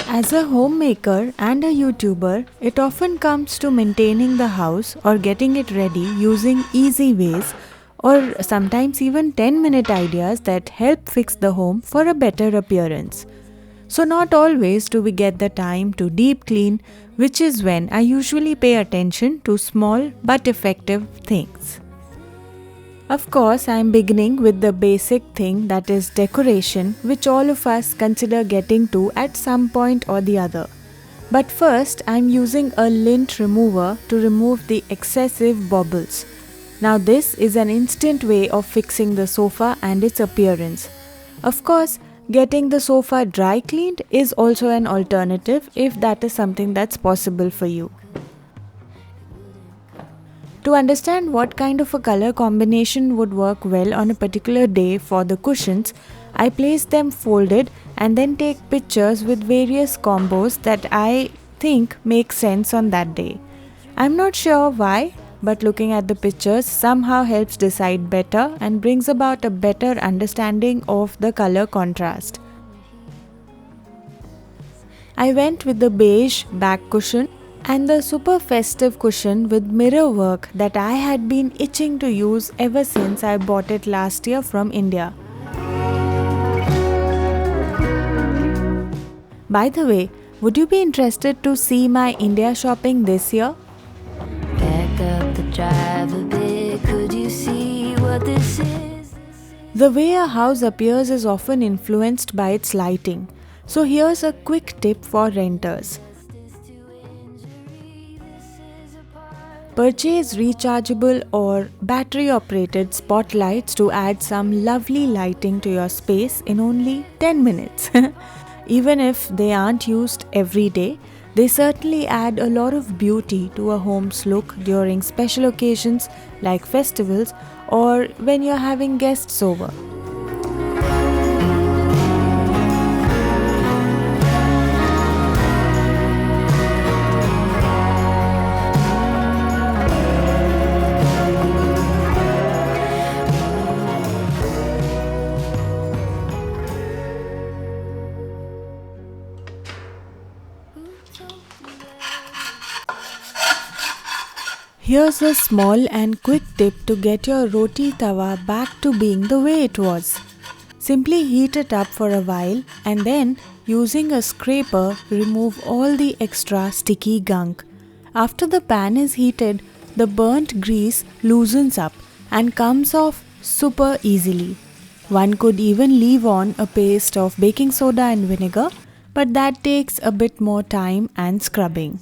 As a homemaker and a YouTuber, it often comes to maintaining the house or getting it ready using easy ways or sometimes even 10-minute ideas that help fix the home for a better appearance. So, not always do we get the time to deep clean, which is when I usually pay attention to small but effective things. Of course, I am beginning with the basic thing, that is decoration, which all of us consider getting to at some point or the other. But first, I am using a lint remover to remove the excessive baubles. Now, this is an instant way of fixing the sofa and its appearance. Of course, getting the sofa dry cleaned is also an alternative if that is something that's possible for you. To understand what kind of a color combination would work well on a particular day for the cushions, I place them folded and then take pictures with various combos that I think make sense on that day. I'm not sure why, but looking at the pictures somehow helps decide better and brings about a better understanding of the color contrast. I went with the beige back cushion and the super festive cushion with mirror work that I had been itching to use ever since I bought it last year from India. By the way, would you be interested to see my India shopping this year? Back up the drive a bit, could you see what this is? The way a house appears is often influenced by its lighting. So here's a quick tip for renters. Purchase rechargeable or battery-operated spotlights to add some lovely lighting to your space in only 10 minutes. Even if they aren't used every day, they certainly add a lot of beauty to a home's look during special occasions like festivals or when you're having guests over. Here's a small and quick tip to get your roti tawa back to being the way it was. Simply heat it up for a while and then, using a scraper, remove all the extra sticky gunk. After the pan is heated, the burnt grease loosens up and comes off super easily. One could even leave on a paste of baking soda and vinegar, but that takes a bit more time and scrubbing.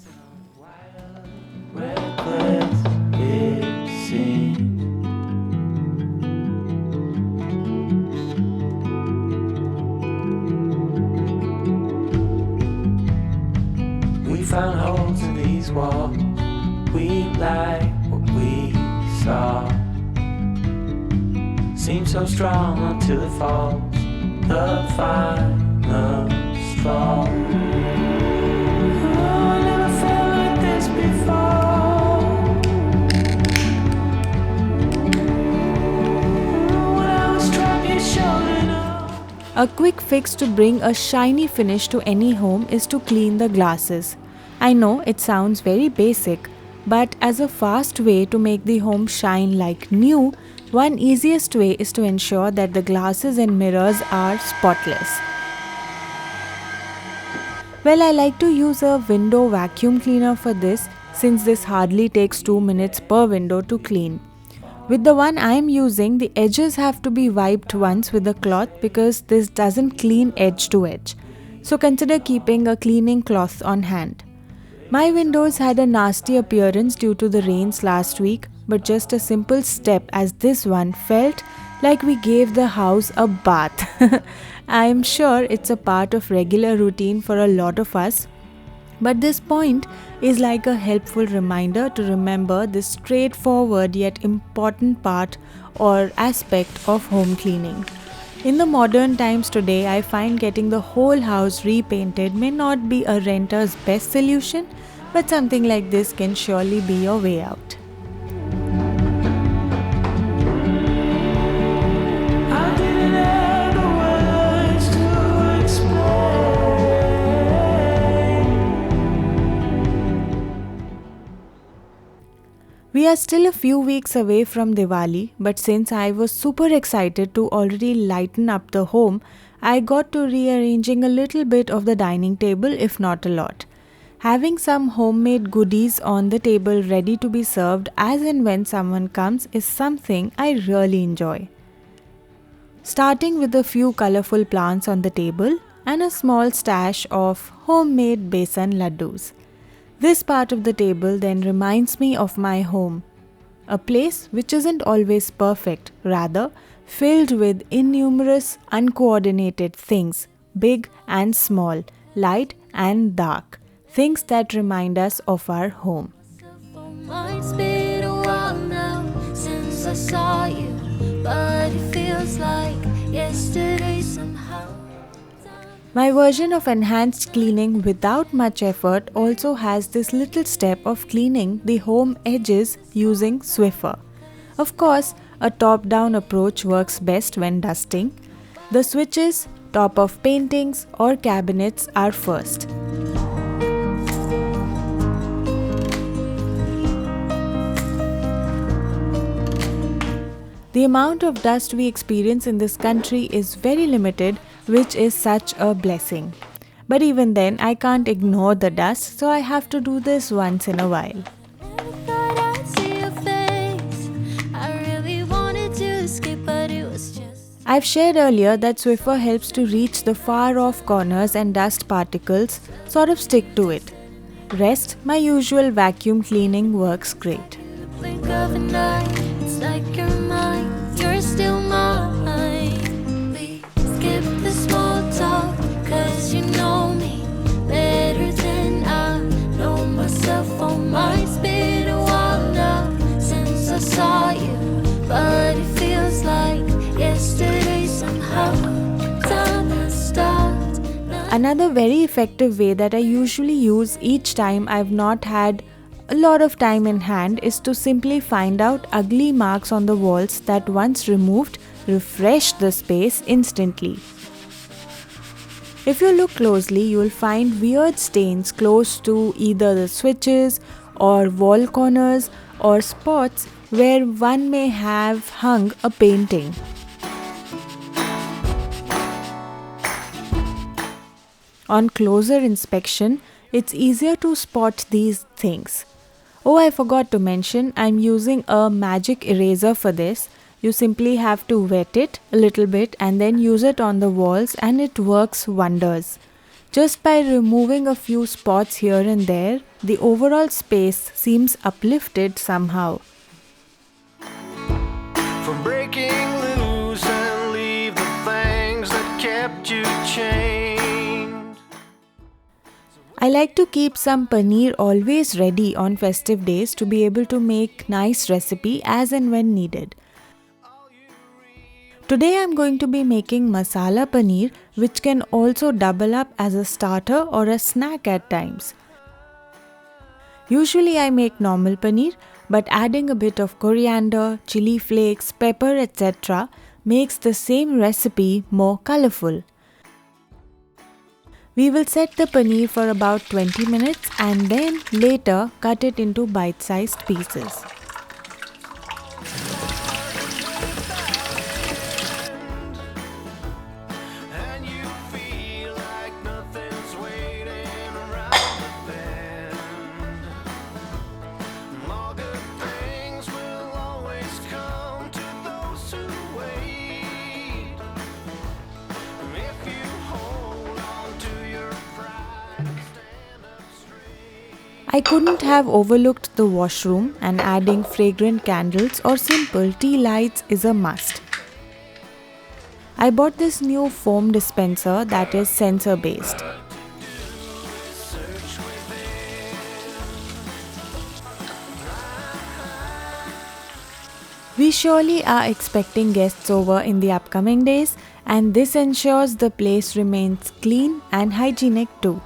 We found holes in these walls. We like what we saw. Seems so strong until it falls. The final straw. Oh, I never felt like this before. When I was trapped, you showed it all. A quick fix to bring a shiny finish to any home is to clean the glasses. I know it sounds very basic, but as a fast way to make the home shine like new, one easiest way is to ensure that the glasses and mirrors are spotless. Well, I like to use a window vacuum cleaner for this, since this hardly takes 2 minutes per window to clean. With the one I am using, the edges have to be wiped once with a cloth because this doesn't clean edge to edge. So consider keeping a cleaning cloth on hand. My windows had a nasty appearance due to the rains last week, but just a simple step as this one felt like we gave the house a bath. I am sure it's a part of regular routine for a lot of us, but this point is like a helpful reminder to remember this straightforward yet important part or aspect of home cleaning. In the modern times today, I find getting the whole house repainted may not be a renter's best solution, but something like this can surely be your way out. I didn't have the words to explain We are still a few weeks away from Diwali, but since I was super excited to already lighten up the home, I got to rearranging a little bit of the dining table, if not a lot. Having some homemade goodies on the table ready to be served as and when someone comes is something I really enjoy. Starting with a few colorful plants on the table and a small stash of homemade besan laddus. This part of the table then reminds me of my home, a place which isn't always perfect, rather filled with innumerous uncoordinated things, big and small, light and dark, things that remind us of our home. It's been a while now since I saw you, but it feels like yesterday somehow. My version of enhanced cleaning without much effort also has this little step of cleaning the home edges using Swiffer. Of course, a top-down approach works best when dusting. The switches, top of paintings or cabinets are first. The amount of dust we experience in this country is very limited, which is such a blessing. But even then, I can't ignore the dust, so I have to do this once in a while. I've shared earlier that Swiffer helps to reach the far off corners and dust particles sort of stick to it. Rest, my usual vacuum cleaning works great. It's like you're mine, you're still mine. We skip the small talk, cause you know me better than I know myself. Oh my, it's been a while now since I saw you, but it feels like yesterday somehow. Time has stopped. Another very effective way that I usually use each time I've not had a lot of time in hand is to simply find out ugly marks on the walls that once removed refresh the space instantly. If you look closely, you will find weird stains close to either the switches or wall corners or spots where one may have hung a painting. On closer inspection, it's easier to spot these things. Oh, I forgot to mention, I'm using a magic eraser for this. You simply have to wet it a little bit and then use it on the walls and it works wonders. Just by removing a few spots here and there, the overall space seems uplifted somehow. For breaking loose and leave the things that kept you chained. I like to keep some paneer always ready on festive days to be able to make nice recipe as and when needed. Today I'm going to be making masala paneer, which can also double up as a starter or a snack at times. Usually I make normal paneer, but adding a bit of coriander, chili flakes, pepper, etc. makes the same recipe more colorful. We will set the paneer for about 20 minutes and then later cut it into bite-sized pieces. I couldn't have overlooked the washroom, and adding fragrant candles or simple tea lights is a must. I bought this new foam dispenser that is sensor based. We surely are expecting guests over in the upcoming days, and this ensures the place remains clean and hygienic too.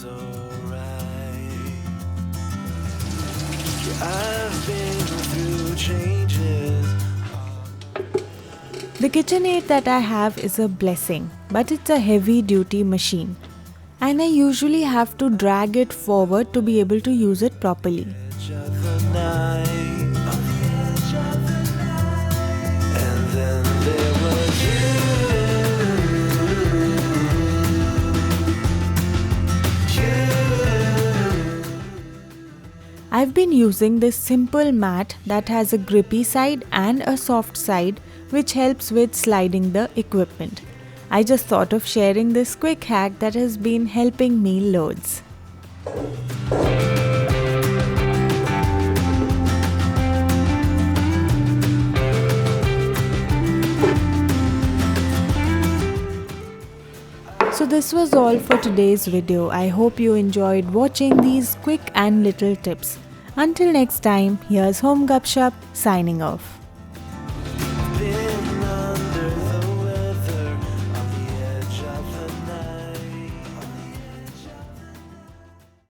so right. I've been through changes. The KitchenAid that I have is a blessing, but it's a heavy duty machine. And I usually have to drag it forward to be able to use it properly. Edge of the night, on the edge of the night. And then there was I've been using this simple mat that has a grippy side and a soft side, which helps with sliding the equipment. I just thought of sharing this quick hack that has been helping me loads. So this was all for today's video. I hope you enjoyed watching these quick and little tips. Until next time, here's Home Gupshup signing off.